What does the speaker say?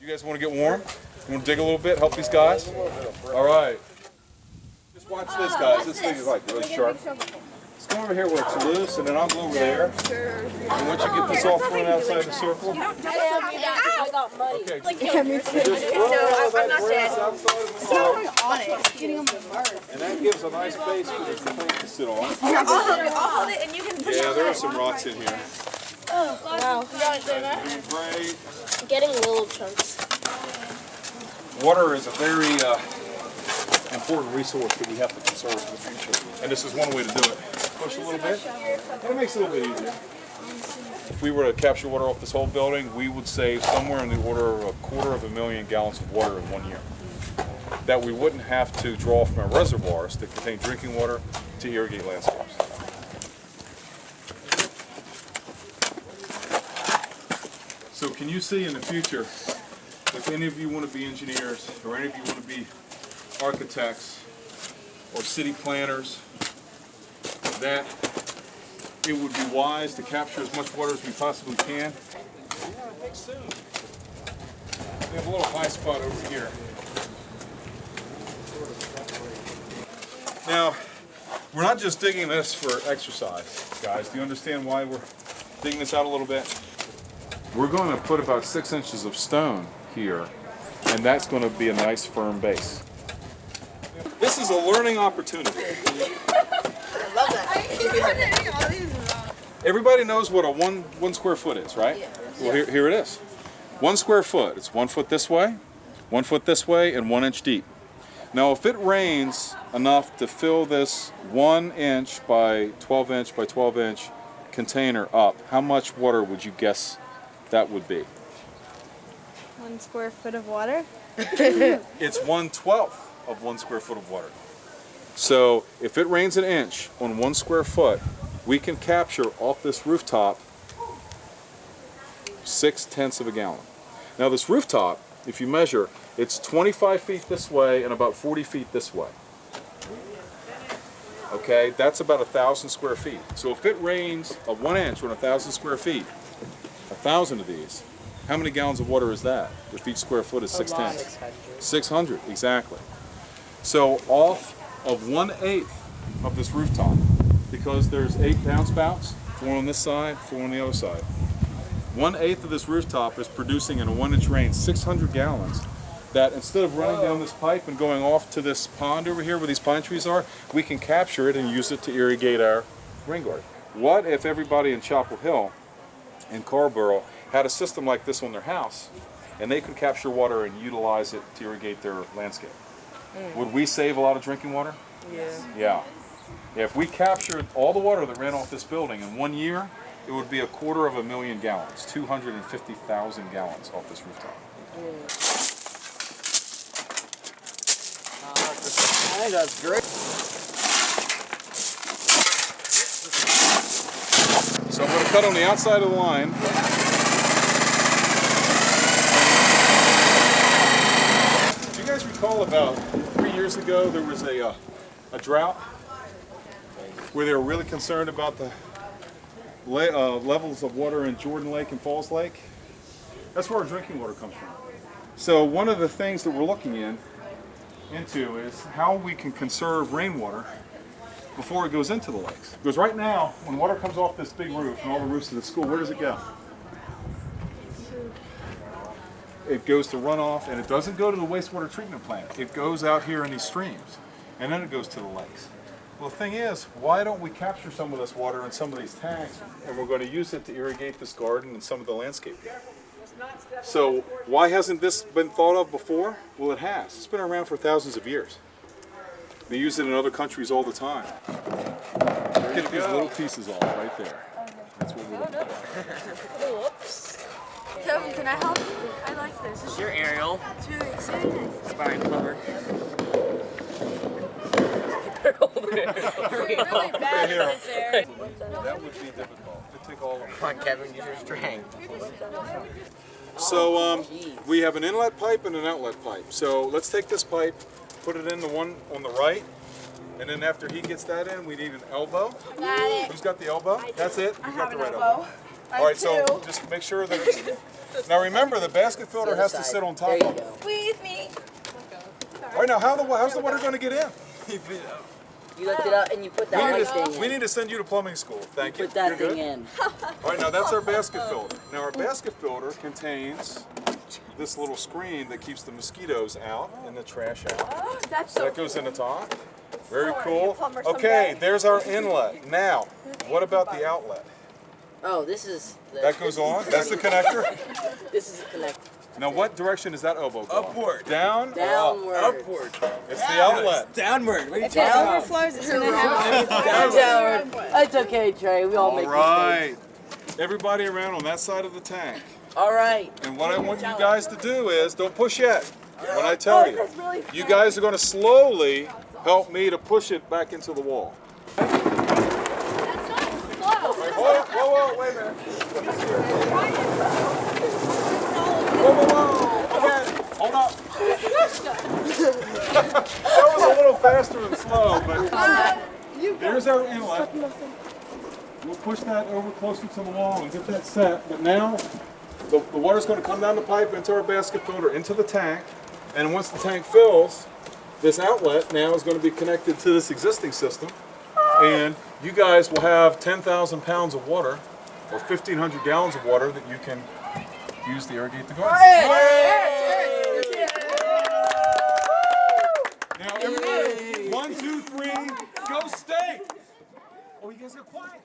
You guys want to get warm? You want to dig a little bit, help these guys? All right. Just watch this, guys. This thing is like really sharp. Let's go over here where it's loose, and then I'll go over there. And once you get this all thrown outside the circle, okay. Just throw all that grass outside of the circle. And that gives a nice base for the plant to sit on. I'll hold it and you can push it. Yeah, there are some rocks in here. Oh, wow. You got it, DENR? Great. I'm getting little chunks. Water is a very important resource that we have to conserve for the future. And this is one way to do it. Push a little bit, and it makes it a little bit easier. If we were to capture water off this whole building, we would save somewhere in the order of 250,000 gallons of water in 1 year. That we wouldn't have to draw from our reservoirs that contain drinking water to irrigate landscapes. So can you see in the future, if any of you want to be engineers, or any of you want to be architects, or city planners, that it would be wise to capture as much water as we possibly can? Yeah, soon. We have a little high spot over here. Now, we're not just digging this for exercise, guys. Do you understand why we're digging this out a little bit? We're going to put about 6 inches of stone here, and that's going to be a nice firm base. This is a learning opportunity. I love that. Everybody knows what a one square foot is, right? Yeah. Well, here it is. 1 square foot. It's 1 foot this way, 1 foot this way, and 1 inch deep. Now, if it rains enough to fill this 1 inch by 12 inch by 12 inch container up, how much water would you guess that would be? 1 square foot of water? It's 1/12 of 1 square foot of water. So if it rains an inch on 1 square foot, we can capture off this rooftop 0.6 of a gallon. Now this rooftop, if you measure, it's 25 feet this way and about 40 feet this way. Okay, that's about 1,000 square feet. So if it rains a 1 inch on 1,000 square feet, 1,000 of these, how many gallons of water is that? If each square foot is 6/10. 600, exactly. So off of 1/8 of this rooftop, because there's 8 downspouts, 4 on this side, 4 on the other side. 1/8 of this rooftop is producing in a 1 inch rain 600 gallons that instead of running down this pipe and going off to this pond over here where these pine trees are, we can capture it and use it to irrigate our rain garden. What if everybody in Chapel Hill and Carrboro had a system like this on their house and they could capture water and utilize it to irrigate their landscape? Would we save a lot of drinking water? Yeah. If we captured all the water that ran off this building in 1 year, it would be 250,000 gallons, 250,000 gallons off this rooftop. I think that's great. So I'm going to cut on the outside of the line. Do you guys recall about 3 years ago there was a drought where they were really concerned about the levels of water in Jordan Lake and Falls Lake? That's where our drinking water comes from. So one of the things that we're looking into is how we can conserve rainwater before it goes into the lakes. Because right now, when water comes off this big roof and all the roofs of the school, where does it go? It goes to runoff, and it doesn't go to the wastewater treatment plant. It goes out here in these streams, and then it goes to the lakes. Well, the thing is, why don't we capture some of this water in some of these tanks, and we're going to use it to irrigate this garden and some of the landscape. So why hasn't this been thought of before? Well, it has. It's been around for thousands of years. They use it in other countries all the time. Get these little pieces off right there. That's what we're looking for. Whoops. Kevin, can I help you? I like this. This is your aerial. It's really exciting. Spine cover. Really bad in this area. That would be difficult. It'd take all of them. Come on, Kevin, use your strength. So we have an inlet pipe and an outlet pipe. So let's take this pipe, put it in the one on the right, and then after he gets that in, we need an elbow. Got it. Who's got the elbow? That's it. I Who's have got an the right elbow. All right, so just make sure that it's... Now remember, the basket filter has to sit on top of it. Squeeze me. All right, now how's the water going to get in? You lift it up and you put that white thing in. We need to send you to plumbing school. Thank you. Put that You're thing good? in. All right, now that's our basket filter. Now our basket filter contains this little screen that keeps the mosquitoes out and the trash out. Oh, that's so That goes in the top. Very Sorry, cool. plumber Okay, someday. there's our inlet. Now, what about the outlet? Oh, this is the, That goes on. That's the connector. This is the connector. Now, what direction is that elbow going? Upward. Down? Downward. Upward. It's the outlet. Downward. What are you If it talking about? overflows, it's gonna have. Downward. It's okay, Trey. We all All make right. Everybody around on that side of the tank. mistakes. All right. And what I want you guys to do is, don't push yet. When I tell you, you guys are going to slowly help me to push it back into the wall. That's not slow. Whoa, wait a minute. Whoa. Okay, hold up. That was a little faster than slow, but there's our inlet. We'll push that over closer to the wall and get that set. But now, the water's going to come down the pipe into our basket filter, into the tank. And once the tank fills, this outlet now is going to be connected to this existing system. And you guys will have 10,000 pounds of water, or 1,500 gallons of water that you can use to irrigate the garden. Now everybody, 1, 2, 3, go state! Oh, you guys are quiet.